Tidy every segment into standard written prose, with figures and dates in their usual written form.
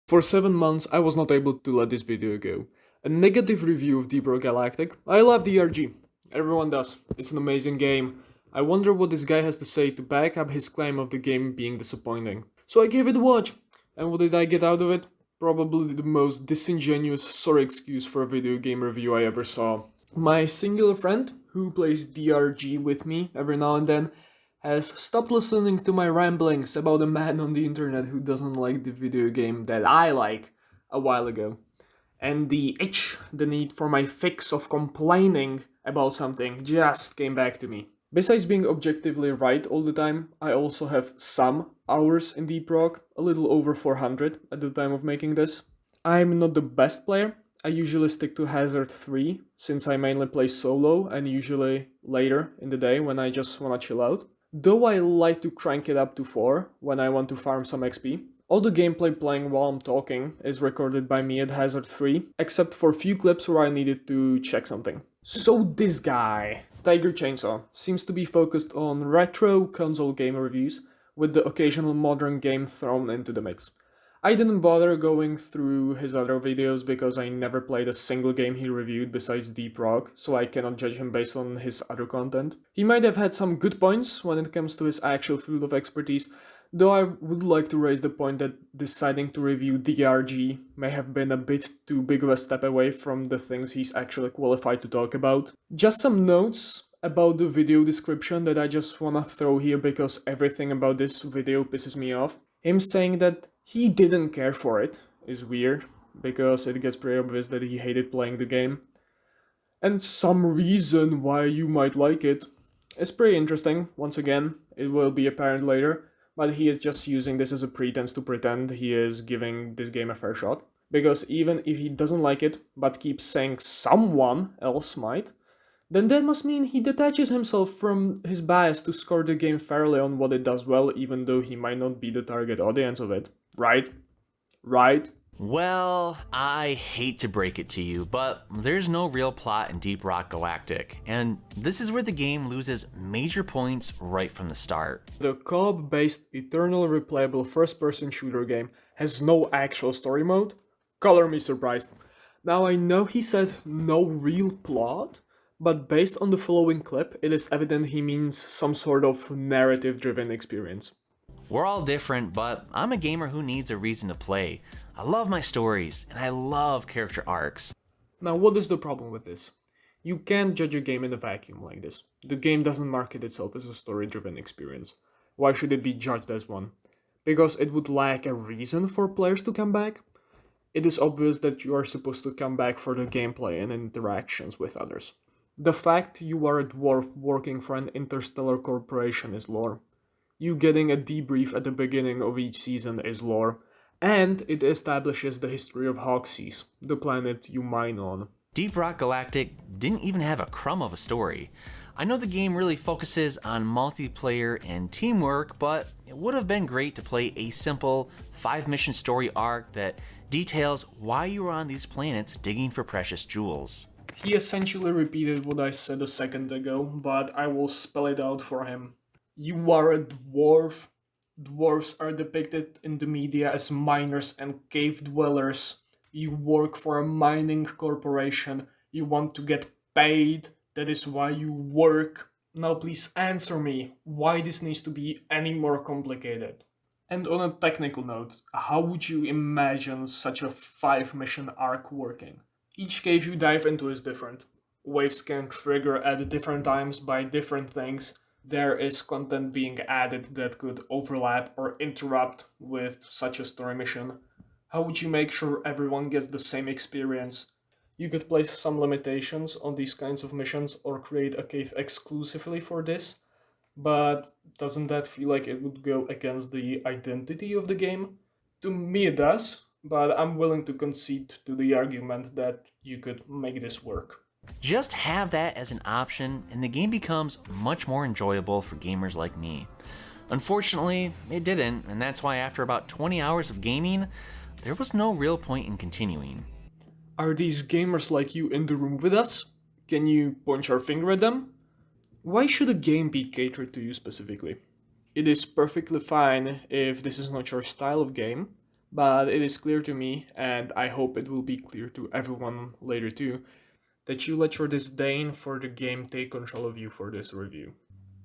For 7 months, I was not able to let this video go. A negative review of Deep Rock Galactic. I love DRG. Everyone does. It's an amazing game. I wonder what this guy has to say to back up his claim of the game being disappointing. So I gave it a watch. And what did I get out of it? Probably the most disingenuous sorry excuse for a video game review I ever saw. My singular friend, who plays DRG with me every now and then, has stopped listening to my ramblings about a man on the internet who doesn't like the video game that I like a while ago. And the itch, the need for my fix of complaining about something just came back to me. Besides being objectively right all the time, I also have some hours in Deep Rock, a little over 400 at the time of making this. I'm not the best player. I usually stick to Hazard 3, since I mainly play solo and usually later in the day when I just wanna chill out. Though I like to crank it up to 4 when I want to farm some XP. All the gameplay playing while I'm talking is recorded by me at Hazard 3, except for a few clips where I needed to check something. So this guy, Tiger Chainsaw, seems to be focused on retro console game reviews, with the occasional modern game thrown into the mix. I didn't bother going through his other videos because I never played a single game he reviewed besides Deep Rock, so I cannot judge him based on his other content. He might have had some good points when it comes to his actual field of expertise, though I would like to raise the point that deciding to review DRG may have been a bit too big of a step away from the things he's actually qualified to talk about. Just some notes about the video description that I just wanna throw here because everything about this video pisses me off. Him saying that he didn't care for it is weird, because it gets pretty obvious that he hated playing the game. And some reason why you might like it is pretty interesting. Once again, it will be apparent later, but he is just using this as a pretense to pretend he is giving this game a fair shot. Because even if he doesn't like it, but keeps saying someone else might, then that must mean he detaches himself from his bias to score the game fairly on what it does well, even though he might not be the target audience of it. Right? Right? Well, I hate to break it to you, but there's no real plot in Deep Rock Galactic, and this is where the game loses major points right from the start. The co-op-based, eternally replayable first-person shooter game has no actual story mode? Color me surprised. Now I know he said no real plot, but based on the following clip, it is evident he means some sort of narrative-driven experience. We're all different, but I'm a gamer who needs a reason to play. I love my stories, and I love character arcs. Now what is the problem with this? You can't judge a game in a vacuum like this. The game doesn't market itself as a story-driven experience. Why should it be judged as one? Because it would lack a reason for players to come back? It is obvious that you are supposed to come back for the gameplay and interactions with others. The fact you are a dwarf working for an interstellar corporation is lore. You getting a debrief at the beginning of each season is lore, and it establishes the history of Hawkseas, the planet you mine on. Deep Rock Galactic didn't even have a crumb of a story. I know the game really focuses on multiplayer and teamwork, but it would have been great to play a simple 5-mission story arc that details why you were on these planets digging for precious jewels. He essentially repeated what I said a second ago, but I will spell it out for him. You are a dwarf. Dwarves are depicted in the media as miners and cave dwellers. You work for a mining corporation. You want to get paid. That is why you work. Now please answer me why this needs to be any more complicated. And on a technical note, how would you imagine such a 5-mission arc working? Each cave you dive into is different. Waves can trigger at different times by different things. There is content being added that could overlap or interrupt with such a story mission. How would you make sure everyone gets the same experience? You could place some limitations on these kinds of missions or create a cave exclusively for this, but doesn't that feel like it would go against the identity of the game? To me it does, but I'm willing to concede to the argument that you could make this work. Just have that as an option, and the game becomes much more enjoyable for gamers like me. Unfortunately, it didn't, and that's why after about 20 hours of gaming, there was no real point in continuing. Are these gamers like you in the room with us? Can you point your finger at them? Why should a game be catered to you specifically? It is perfectly fine if this is not your style of game, but it is clear to me, and I hope it will be clear to everyone later too, that you let your disdain for the game take control of you for this review.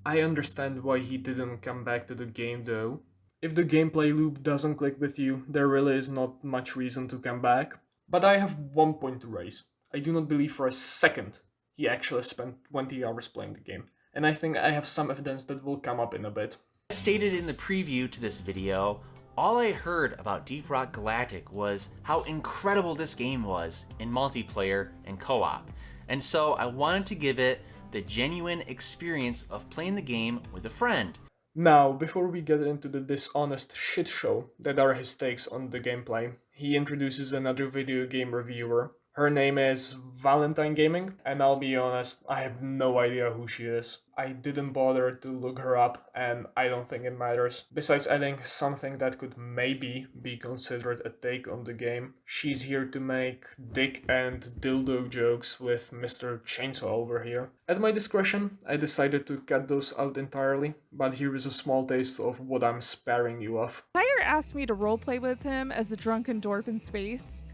I understand why he didn't come back to the game though. If the gameplay loop doesn't click with you, there really is not much reason to come back. But I have one point to raise. I do not believe for a second he actually spent 20 hours playing the game, and I think I have some evidence that will come up in a bit. As stated in the preview to this video, all I heard about Deep Rock Galactic was how incredible this game was in multiplayer and co-op, and so I wanted to give it the genuine experience of playing the game with a friend. Now, before we get into the dishonest shit show that are his takes on the gameplay, he introduces another video game reviewer. Her name is Valentine Gaming, and I'll be honest, I have no idea who she is. I didn't bother to look her up, and I don't think it matters. Besides adding something that could maybe be considered a take on the game, she's here to make dick and dildo jokes with Mr. Chainsaw over here. At my discretion, I decided to cut those out entirely, but here is a small taste of what I'm sparing you of. Tyre asked me to roleplay with him as a drunken dwarf in space.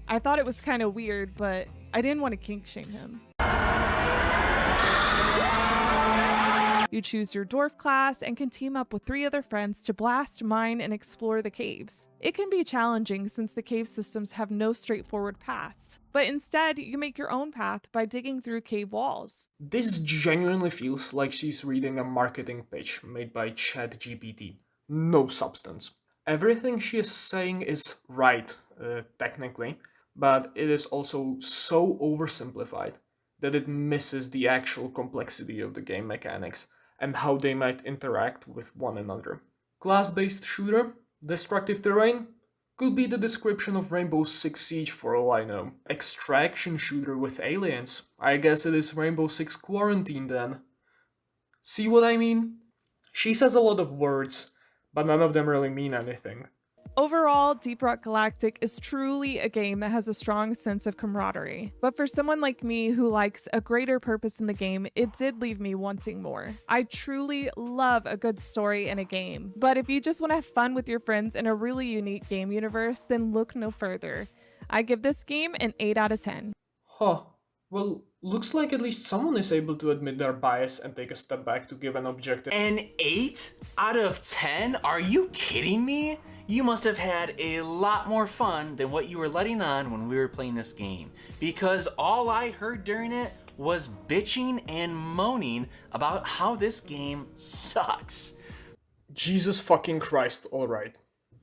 I thought it was kind of weird, but I didn't want to kink shame him. You choose your dwarf class and can team up with 3 other friends to blast, mine, and explore the caves. It can be challenging since the cave systems have no straightforward paths, but instead you make your own path by digging through cave walls. This genuinely feels like she's reading a marketing pitch made by ChatGPT. No substance. Everything she is saying is right, technically, but it is also so oversimplified that it misses the actual complexity of the game mechanics and how they might interact with one another. Class-based shooter, destructive terrain, could be the description of Rainbow Six Siege for all I know. Extraction shooter with aliens, I guess it is Rainbow Six Quarantine then. See what I mean? She says a lot of words, but none of them really mean anything. Overall, Deep Rock Galactic is truly a game that has a strong sense of camaraderie. But for someone like me who likes a greater purpose in the game, it did leave me wanting more. I truly love a good story in a game. But if you just want to have fun with your friends in a really unique game universe, then look no further. I give this game an 8 out of 10. Huh. Well, looks like at least someone is able to admit their bias and take a step back to give an objective. An 8 out of 10? Are you kidding me? You must have had a lot more fun than what you were letting on when we were playing this game, because all I heard during it was bitching and moaning about how this game sucks. Jesus fucking Christ, alright.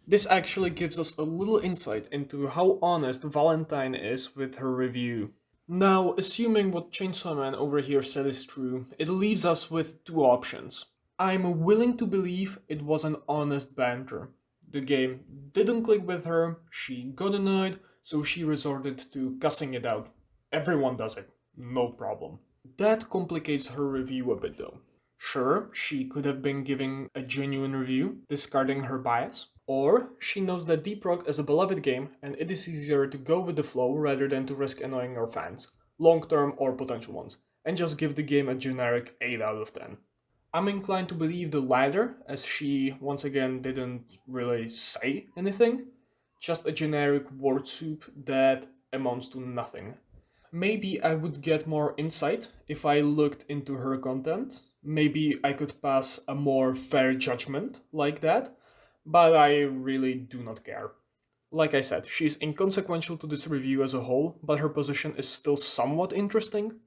This actually gives us a little insight into how honest Valentine is with her review. Now, assuming what Chainsaw Man over here said is true, it leaves us with 2 options. I'm willing to believe it was an honest banter. The game didn't click with her, she got annoyed, so she resorted to cussing it out. Everyone does it, no problem. That complicates her review a bit though. Sure, she could have been giving a genuine review, discarding her bias, or she knows that Deep Rock is a beloved game and it is easier to go with the flow rather than to risk annoying her fans, long-term or potential ones, and just give the game a generic 8 out of 10. I'm inclined to believe the latter, as she once again didn't really say anything, just a generic word soup that amounts to nothing. Maybe I would get more insight if I looked into her content. Maybe I could pass a more fair judgment like that, but I really do not care. Like I said, she's inconsequential to this review as a whole, but her position is still somewhat interesting.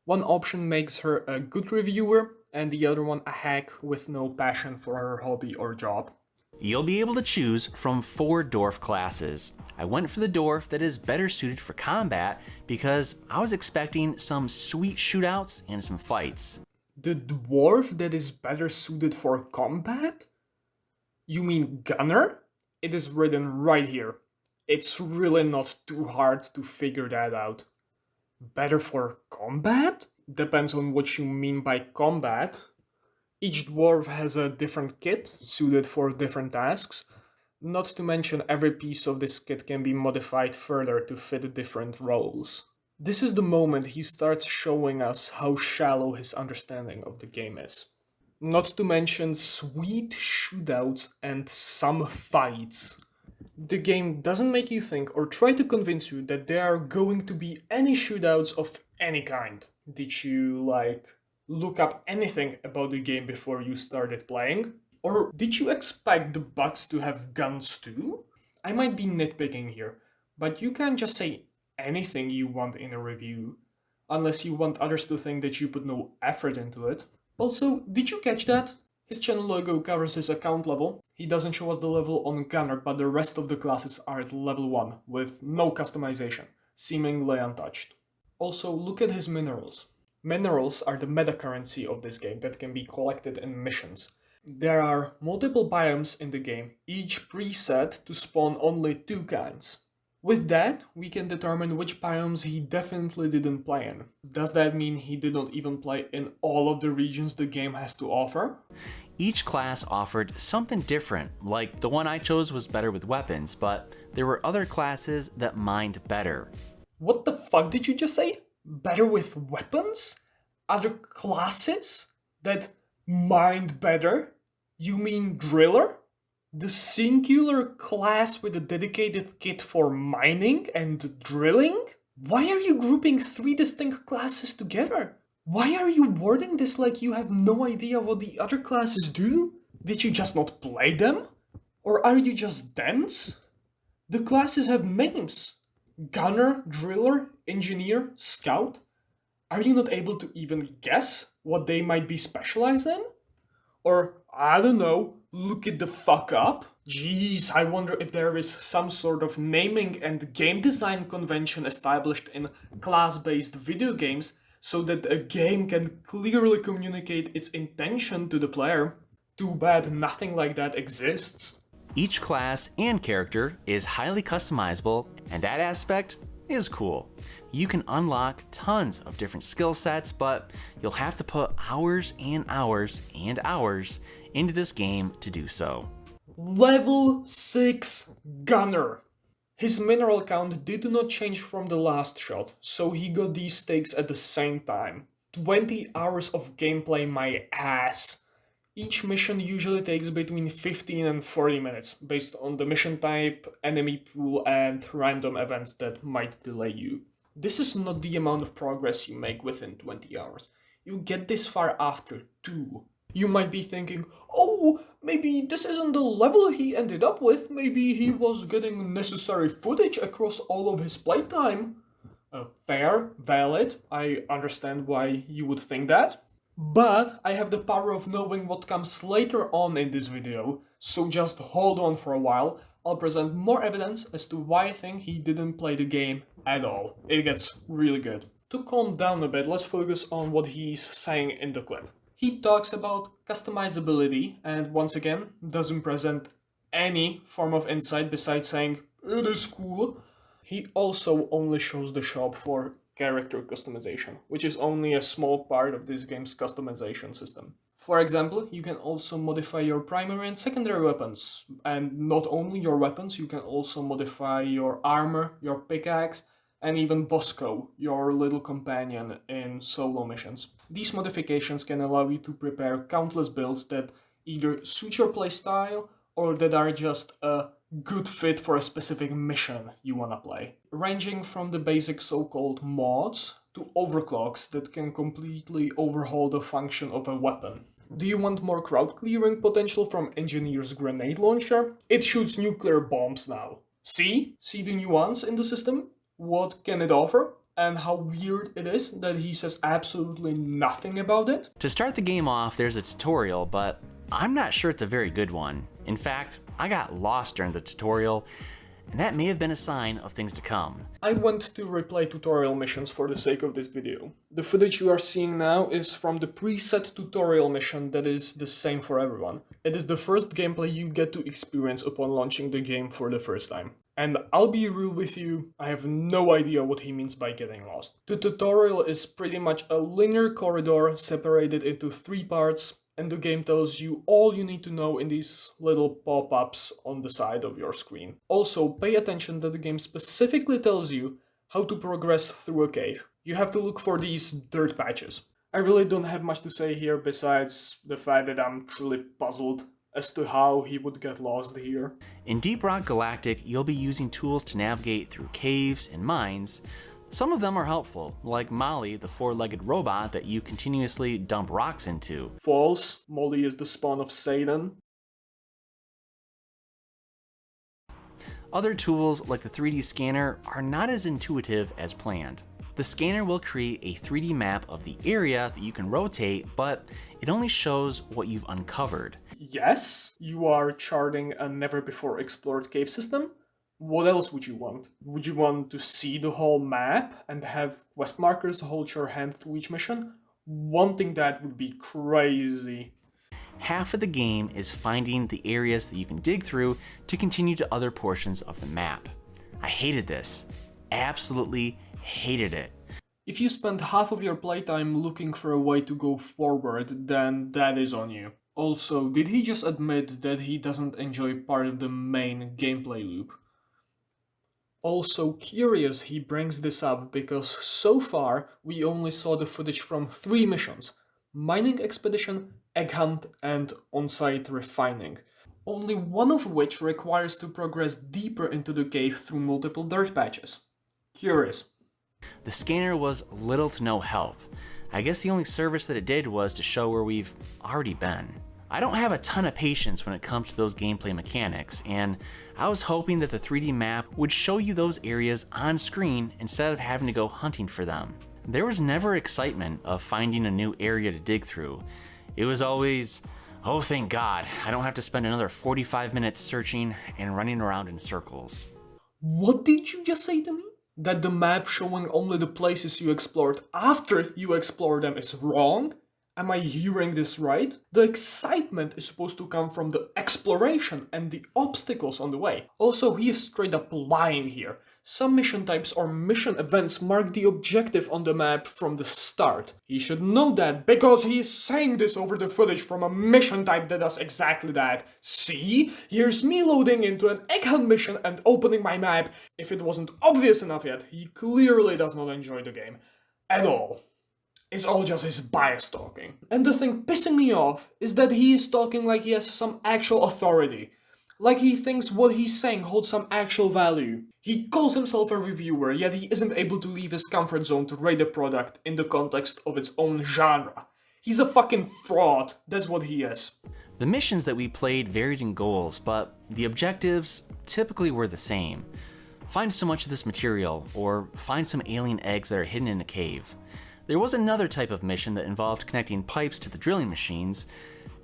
One option makes her a good reviewer, and the other one a hack with no passion for her hobby or job. You'll be able to choose from 4 dwarf classes. I went for the dwarf that is better suited for combat because I was expecting some sweet shootouts and some fights. The dwarf that is better suited for combat? You mean gunner? It is written right here. It's really not too hard to figure that out. Better for combat? Depends on what you mean by combat. Each dwarf has a different kit, suited for different tasks. Not to mention every piece of this kit can be modified further to fit different roles. This is the moment he starts showing us how shallow his understanding of the game is. Not to mention sweet shootouts and some fights. The game doesn't make you think or try to convince you that there are going to be any shootouts of any kind. Did you, look up anything about the game before you started playing? Or did you expect the bugs to have guns too? I might be nitpicking here, but you can't just say anything you want in a review, unless you want others to think that you put no effort into it. Also, did you catch that? His channel logo covers his account level. He doesn't show us the level on Gunner, but the rest of the classes are at level 1, with no customization, seemingly untouched. Also, look at his minerals. Minerals are the meta currency of this game that can be collected in missions. There are multiple biomes in the game, each preset to spawn only 2 kinds. With that, we can determine which biomes he definitely didn't play in. Does that mean he did not even play in all of the regions the game has to offer? Each class offered something different, like the one I chose was better with weapons, but there were other classes that mined better. What the fuck did you just say? Better with weapons? Other classes that mined better? You mean Driller? The singular class with a dedicated kit for mining and drilling? Why are you grouping 3 distinct classes together? Why are you wording this like you have no idea what the other classes do? Did you just not play them? Or are you just dense? The classes have names. Gunner, Driller, Engineer, Scout. Are you not able to even guess what they might be specialized in? Or, I don't know, look it the fuck up? Jeez, I wonder if there is some sort of naming and game design convention established in class-based video games so that a game can clearly communicate its intention to the player. Too bad nothing like that exists. Each class and character is highly customizable, and that aspect is cool. You can unlock tons of different skill sets, but you'll have to put hours and hours and hours into this game to do so. Level 6 Gunner. His mineral count did not change from the last shot, so he got these stakes at the same time. 20 hours of gameplay, my ass. Each mission usually takes between 15 and 40 minutes, based on the mission type, enemy pool, and random events that might delay you. This is not the amount of progress you make within 20 hours. You get this far after 2. You might be thinking, oh, maybe this isn't the level he ended up with, maybe he was getting necessary footage across all of his playtime. Fair, valid, I understand why you would think that. But I have the power of knowing what comes later on in this video, so just hold on for a while. I'll present more evidence as to why I think he didn't play the game at all. It gets really good. To calm down a bit, let's focus on what he's saying in the clip. He talks about customizability and once again doesn't present any form of insight besides saying it is cool. He also only shows the shop for character customization, which is only a small part of this game's customization system. For example, you can also modify your primary and secondary weapons, and not only your weapons, you can also modify your armor, your pickaxe, and even Bosco, your little companion in solo missions. These modifications can allow you to prepare countless builds that either suit your playstyle or that are just a good fit for a specific mission you wanna play. Ranging from the basic so-called mods to overclocks that can completely overhaul the function of a weapon. Do you want more crowd clearing potential from Engineer's grenade launcher? It shoots nuclear bombs now. See? See the nuance in the system? What can it offer? And how weird it is that he says absolutely nothing about it? To start the game off, there's a tutorial, but I'm not sure it's a very good one. In fact, I got lost during the tutorial, and that may have been a sign of things to come. I went to replay tutorial missions for the sake of this video. The footage you are seeing now is from the preset tutorial mission that is the same for everyone. It is the first gameplay you get to experience upon launching the game for the first time. And I'll be real with you, I have no idea what he means by getting lost. The tutorial is pretty much a linear corridor separated into 3 parts, and the game tells you all you need to know in these little pop-ups on the side of your screen. Also, pay attention that the game specifically tells you how to progress through a cave. You have to look for these dirt patches. I really don't have much to say here besides the fact that I'm truly puzzled as to how he would get lost here. In Deep Rock Galactic, you'll be using tools to navigate through caves and mines. Some of them are helpful, like Molly, the four-legged robot that you continuously dump rocks into. False. Molly is the spawn of Satan. Other tools, like the 3D scanner, are not as intuitive as planned. The scanner will create a 3D map of the area that you can rotate, but it only shows what you've uncovered. Yes, you are charting a never-before-explored cave system. What else would you want? Would you want to see the whole map and have quest markers hold your hand through each mission? Wanting that would be crazy. Half of the game is finding the areas that you can dig through to continue to other portions of the map. I hated this. Absolutely hated it. If you spend half of your playtime looking for a way to go forward, then that is on you. Also, did he just admit that he doesn't enjoy part of the main gameplay loop? Also curious he brings this up because so far we only saw the footage from 3 missions: Mining Expedition, Egg Hunt, and On-Site Refining. Only one of which requires to progress deeper into the cave through multiple dirt patches. Curious. The scanner was little to no help. I guess the only service that it did was to show where we've already been. I don't have a ton of patience when it comes to those gameplay mechanics, and I was hoping that the 3D map would show you those areas on screen instead of having to go hunting for them. There was never excitement of finding a new area to dig through. It was always, oh thank God, I don't have to spend another 45 minutes searching and running around in circles. What did you just say to me? That the map showing only the places you explored after you explore them is wrong? Am I hearing this right? The excitement is supposed to come from the exploration and the obstacles on the way. Also, he is straight up lying here. Some mission types or mission events mark the objective on the map from the start. He should know that because he is saying this over the footage from a mission type that does exactly that. See? Here's me loading into an egg hunt mission and opening my map. If it wasn't obvious enough yet, he clearly does not enjoy the game. At all. It's all just his bias talking. And the thing pissing me off is that he is talking like he has some actual authority. Like he thinks what he's saying holds some actual value. He calls himself a reviewer, yet he isn't able to leave his comfort zone to rate a product in the context of its own genre. He's a fucking fraud, that's what he is. The missions that we played varied in goals, but the objectives typically were the same. Find so much of this material, or find some alien eggs that are hidden in a cave. There was another type of mission that involved connecting pipes to the drilling machines,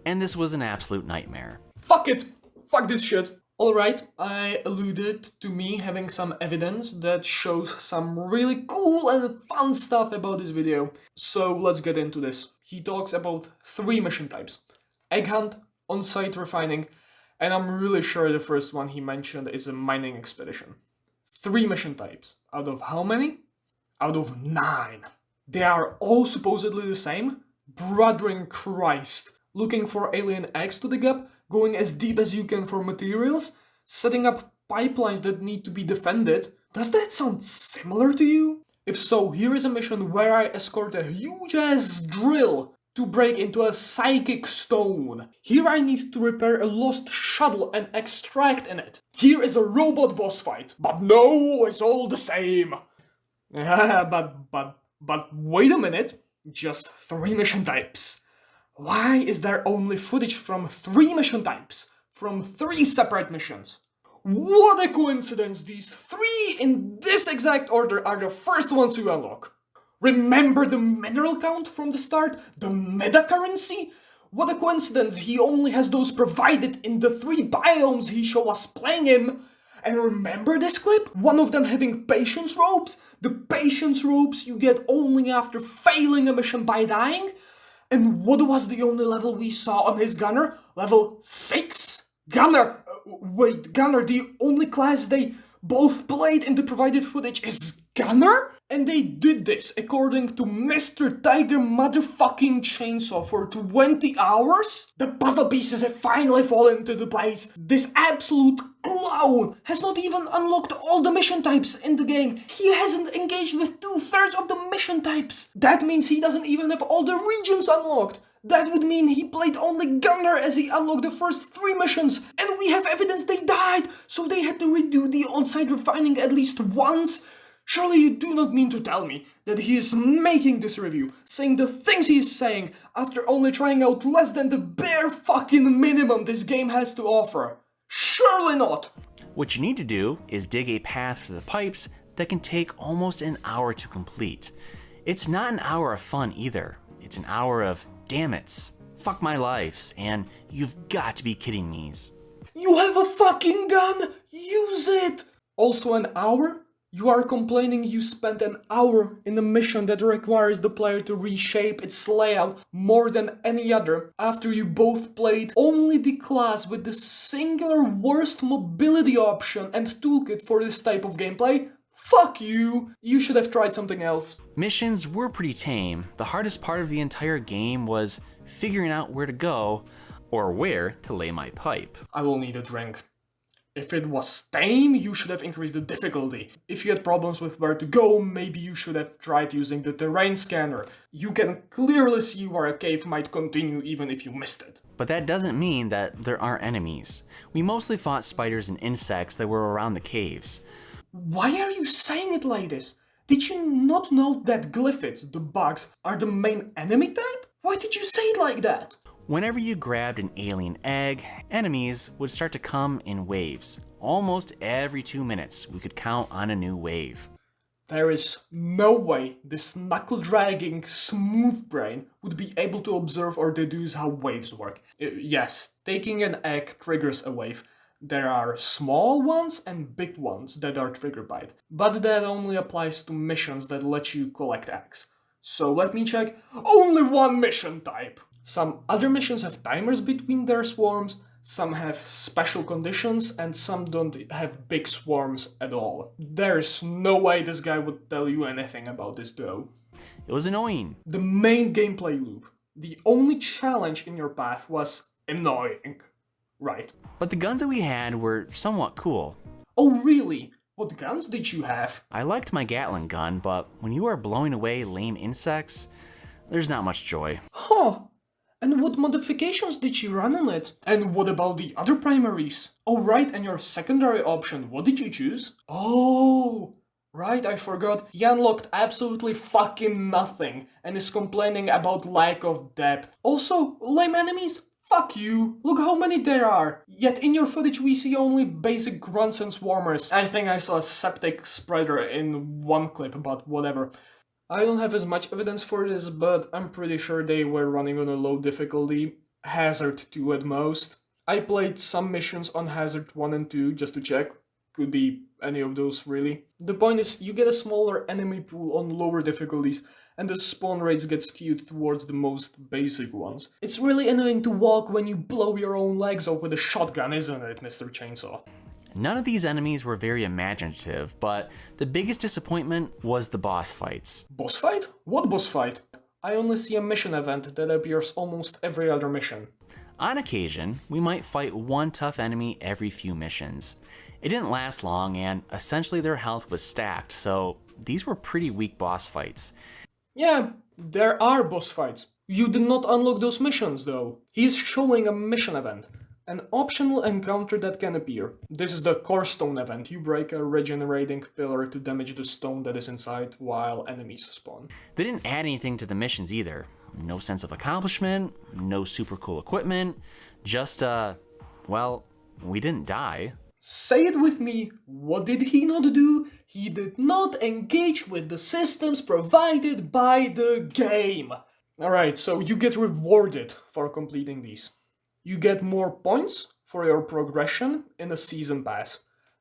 and this was an absolute nightmare. Fuck it! Fuck this shit! Alright, I alluded to me having some evidence that shows some really cool and fun stuff about this video. So let's get into this. He talks about 3 mission types: Egg Hunt, On-Site Refining, and I'm really sure the first one he mentioned is a Mining Expedition. 3 mission types. Out of how many? Out of 9. They are all supposedly the same? Brother in Christ. Looking for alien eggs to dig up, going as deep as you can for materials, setting up pipelines that need to be defended. Does that sound similar to you? If so, here is a mission where I escort a huge ass drill to break into a psychic stone. Here I need to repair a lost shuttle and extract in it. Here is a robot boss fight. But no, it's all the same. But wait a minute, just 3 mission types. Why is there only footage from 3 mission types? From 3 separate missions? What a coincidence, these 3 in this exact order are the first ones you unlock. Remember the mineral count from the start? The meta currency? What a coincidence, he only has those provided in the 3 biomes he showed us playing in. And remember this clip? One of them having patience ropes? The patience ropes you get only after failing a mission by dying? And what was the only level we saw on his gunner? Level 6? Gunner! Gunner, the only class they both played in the provided footage is Gunner? And they did this according to Mr. Tiger motherfucking Chainsaw for 20 hours? The puzzle pieces have finally fallen into the place. This absolute clown has not even unlocked all the mission types in the game. He hasn't engaged with 2/3 of the mission types. That means he doesn't even have all the regions unlocked. That would mean he played only Gunner as he unlocked the first 3 missions, and we have evidence they died, so they had to redo the on-site refining at least once? Surely you do not mean to tell me that he is making this review, saying the things he is saying, after only trying out less than the bare fucking minimum this game has to offer? Surely not! What you need to do is dig a path for the pipes that can take almost an hour to complete. It's not an hour of fun either. It's an hour of damn it's, fuck my lives, and you've got to be kidding me's. You have a fucking gun! Use it! Also an hour? You are complaining you spent an hour in a mission that requires the player to reshape its layout more than any other after you both played only the class with the singular worst mobility option and toolkit for this type of gameplay? Fuck you! You should have tried something else. Missions were pretty tame. The hardest part of the entire game was figuring out where to go or where to lay my pipe. I will need a drink. If it was tame, you should have increased the difficulty. If you had problems with where to go, maybe you should have tried using the terrain scanner. You can clearly see where a cave might continue even if you missed it. But that doesn't mean that there aren't enemies. We mostly fought spiders and insects that were around the caves. Why are you saying it like this? Did you not know that glyphids, the bugs, are the main enemy type? Why did you say it like that? Whenever you grabbed an alien egg, enemies would start to come in waves. Almost every 2 minutes, we could count on a new wave. There is no way this knuckle-dragging, smooth brain would be able to observe or deduce how waves work. Yes, taking an egg triggers a wave. There are small ones and big ones that are triggered by it, but that only applies to missions that let you collect eggs. So let me check. Only one mission type! Some other missions have timers between their swarms, some have special conditions, and some don't have big swarms at all. There's no way this guy would tell you anything about this though. It was annoying. The main gameplay loop, the only challenge in your path was annoying. Right. But the guns that we had were somewhat cool. Oh really? What guns did you have? I liked my Gatling gun, but when you are blowing away lame insects, there's not much joy. Huh. And what modifications did you run on it? And what about the other primaries? Oh right, and your secondary option, what did you choose? Oh, right, I forgot. He unlocked absolutely fucking nothing and is complaining about lack of depth. Also, lame enemies? Fuck you! Look how many there are! Yet in your footage we see only basic grunts and swarmers. I think I saw a septic spreader in one clip, but whatever. I don't have as much evidence for this, but I'm pretty sure they were running on a low difficulty, Hazard 2 at most. I played some missions on Hazard 1 and 2 just to check. Could be any of those really. The point is, you get a smaller enemy pool on lower difficulties, and the spawn rates get skewed towards the most basic ones. It's really annoying to walk when you blow your own legs off with a shotgun, isn't it, Mr. Chainsaw? None of these enemies were very imaginative, but the biggest disappointment was the boss fights. Boss fight? What boss fight? I only see a mission event that appears almost every other mission. On occasion, we might fight one tough enemy every few missions. It didn't last long, and essentially their health was stacked, so these were pretty weak boss fights. Yeah, there are boss fights. You did not unlock those missions though. He is showing a mission event. An optional encounter that can appear. This is the Core Stone event. You break a regenerating pillar to damage the stone that is inside while enemies spawn. They didn't add anything to the missions either. No sense of accomplishment, no super cool equipment, just well, we didn't die. Say it with me, what did he not do? He did not engage with the systems provided by the game. Alright, so you get rewarded for completing these. You get more points for your progression in a season pass.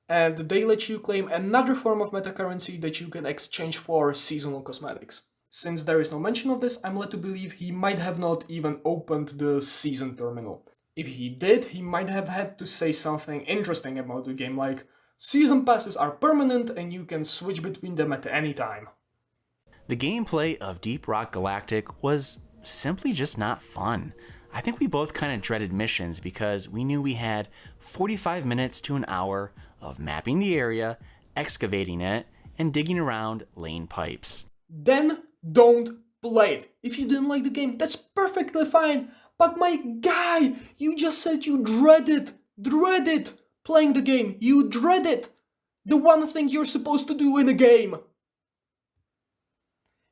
And they let you claim another form of metacurrency that you can exchange for seasonal cosmetics. Since there is no mention of this, I'm led to believe he might have not even opened the season terminal. If he did, he might have had to say something interesting about the game, like, season passes are permanent and you can switch between them at any time. The gameplay of Deep Rock Galactic was simply just not fun. I think we both kind of dreaded missions because we knew we had 45 minutes to an hour of mapping the area, excavating it, and digging around laying pipes. Then don't play it. If you didn't like the game, that's perfectly fine. But my guy, you just said you dread it playing the game. You dread it. The one thing you're supposed to do in a game.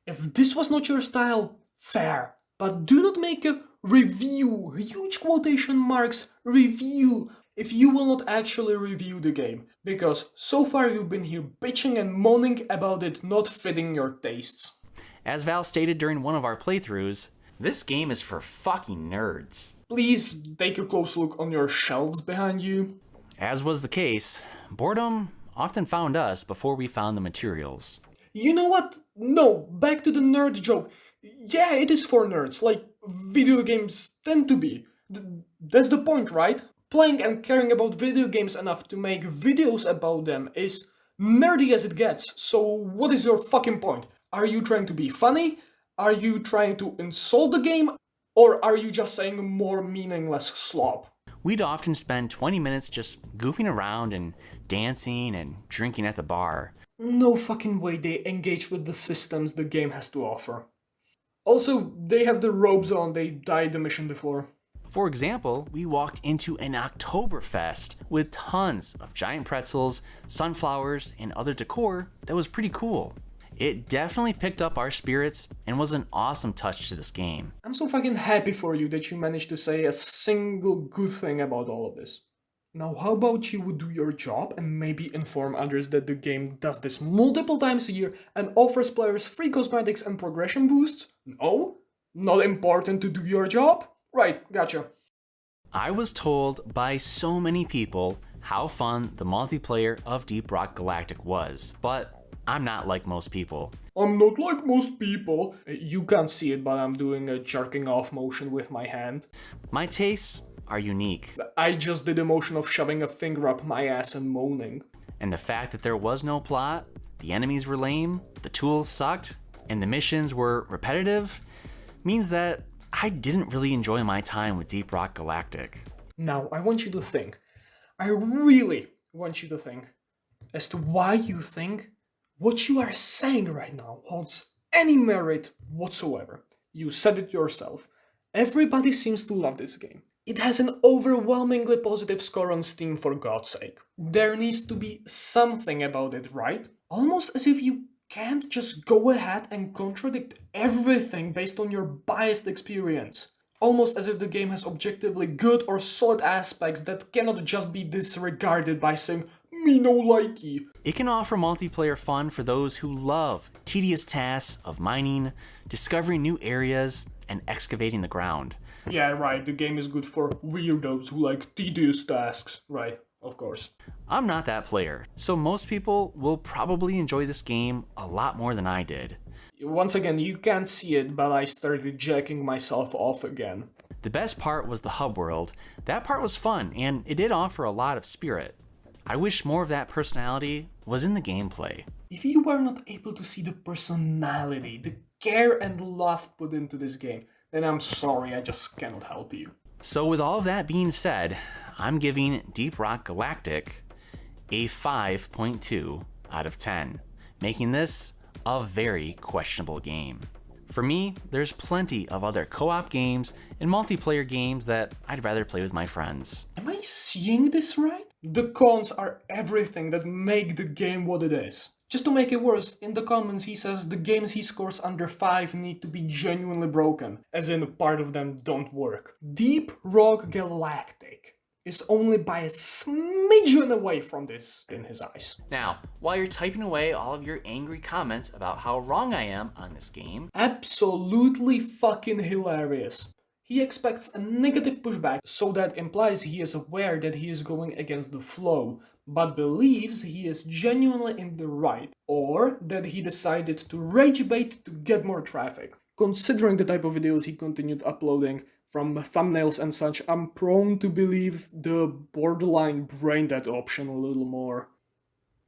If this was not your style, fair. But do not make a review, huge quotation marks, review, if you will not actually review the game. Because so far you've been here bitching and moaning about it not fitting your tastes. As Val stated during one of our playthroughs, this game is for fucking nerds. Please take a close look on your shelves behind you. As was the case, boredom often found us before we found the materials. You know what? No, back to the nerd joke. Yeah, it is for nerds, like video games tend to be. That's the point, right? Playing and caring about video games enough to make videos about them is nerdy as it gets, so what is your fucking point? Are you trying to be funny? Are you trying to insult the game? Or are you just saying more meaningless slop? We'd often spend 20 minutes just goofing around and dancing and drinking at the bar. No fucking way they engage with the systems the game has to offer. Also, they have the robes on, they died the mission before. For example, we walked into an Oktoberfest with tons of giant pretzels, sunflowers, and other decor that was pretty cool. It definitely picked up our spirits and was an awesome touch to this game. I'm so fucking happy for you that you managed to say a single good thing about all of this. Now how about you would do your job and maybe inform others that the game does this multiple times a year and offers players free cosmetics and progression boosts? No? Not important to do your job? Right, gotcha. I was told by so many people how fun the multiplayer of Deep Rock Galactic was, but I'm not like most people. I'm not like most people. You can't see it, but I'm doing a jerking off motion with my hand. My tastes are unique. I just did a motion of shoving a finger up my ass and moaning. And the fact that there was no plot, the enemies were lame, the tools sucked, and the missions were repetitive means that I didn't really enjoy my time with Deep Rock Galactic. Now, I want you to think. I really want you to think as to why you think what you are saying right now holds any merit whatsoever. You said it yourself. Everybody seems to love this game. It has an overwhelmingly positive score on Steam, for God's sake. There needs to be something about it, right? Almost as if you can't just go ahead and contradict everything based on your biased experience. Almost as if the game has objectively good or solid aspects that cannot just be disregarded by saying, me no likey. It can offer multiplayer fun for those who love tedious tasks of mining, discovering new areas, and excavating the ground. Yeah, right, the game is good for weirdos who like tedious tasks, right, of course. I'm not that player, so most people will probably enjoy this game a lot more than I did. Once again, you can't see it, but I started jacking myself off again. The best part was the hub world. That part was fun, and it did offer a lot of spirit. I wish more of that personality was in the gameplay. If you were not able to see the personality, the care and love put into this game, then I'm sorry, I just cannot help you. So with all of that being said, I'm giving Deep Rock Galactic a 5.2 out of 10, making this a very questionable game. For me, there's plenty of other co-op games and multiplayer games that I'd rather play with my friends. Am I seeing this right? The cons are everything that make the game what it is. Just to make it worse, in the comments he says the games he scores under 5 need to be genuinely broken, as in part of them don't work. Deep Rock Galactic is only by a smidgen away from this in his eyes. Now, while you're typing away all of your angry comments about how wrong I am on this game, absolutely fucking hilarious. He expects a negative pushback, so that implies he is aware that he is going against the flow, but believes he is genuinely in the right, or that he decided to rage bait to get more traffic. Considering the type of videos he continued uploading, from thumbnails and such, I'm prone to believe the borderline brain dead option a little more.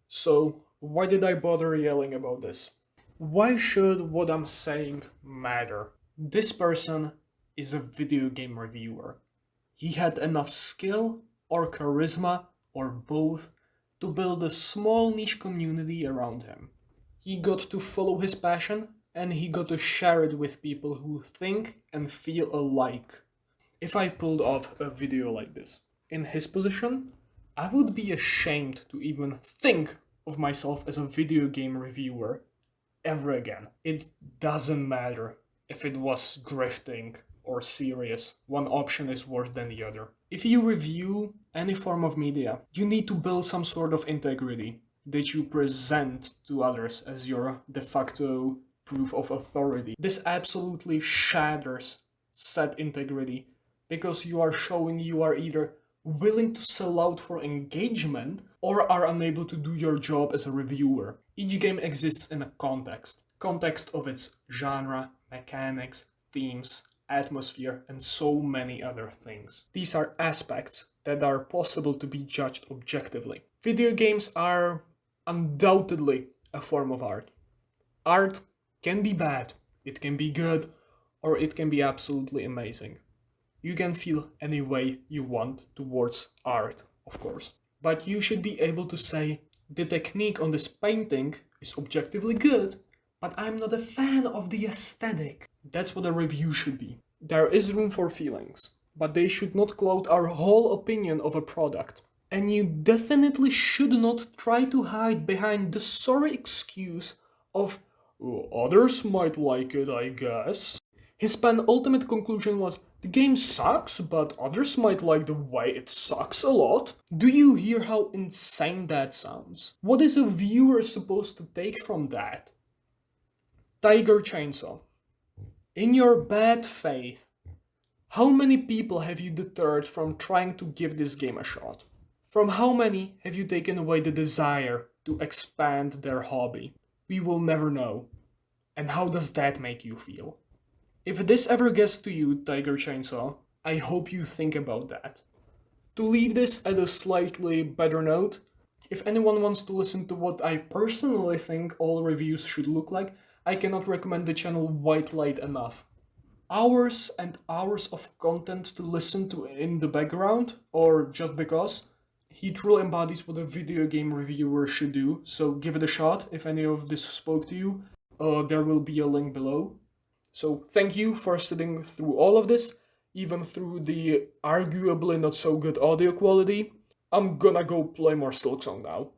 So, why did I bother yelling about this? Why should what I'm saying matter? This person is a video game reviewer. He had enough skill or charisma or both to build a small niche community around him. He got to follow his passion and he got to share it with people who think and feel alike. If I pulled off a video like this, in his position, I would be ashamed to even think of myself as a video game reviewer ever again. It doesn't matter if it was grifting or serious. One option is worse than the other. If you review any form of media, you need to build some sort of integrity that you present to others as your de facto proof of authority. This absolutely shatters said integrity because you are showing you are either willing to sell out for engagement or are unable to do your job as a reviewer. Each game exists in a context of its genre, mechanics, themes, atmosphere, and so many other things. These are aspects that are possible to be judged objectively. Video games are undoubtedly a form of art. Art can be bad, it can be good, or it can be absolutely amazing. You can feel any way you want towards art, of course. But you should be able to say, the technique on this painting is objectively good, but I'm not a fan of the aesthetic. That's what a review should be. There is room for feelings, but they should not cloud our whole opinion of a product. And you definitely should not try to hide behind the sorry excuse of, "Oh, others might like it, I guess." His penultimate conclusion was, the game sucks, but others might like the way it sucks a lot. Do you hear how insane that sounds? What is a viewer supposed to take from that? Tiger Chainsaw. In your bad faith, how many people have you deterred from trying to give this game a shot? From how many have you taken away the desire to expand their hobby? We will never know. And how does that make you feel? If this ever gets to you, Tiger Chainsaw, I hope you think about that. To leave this at a slightly better note, if anyone wants to listen to what I personally think all reviews should look like, I cannot recommend the channel White Light enough. Hours and hours of content to listen to in the background, or just because. He truly embodies what a video game reviewer should do, so give it a shot if any of this spoke to you. There will be a link below. So thank you for sitting through all of this, even through the arguably not so good audio quality. I'm gonna go play more Silksong now.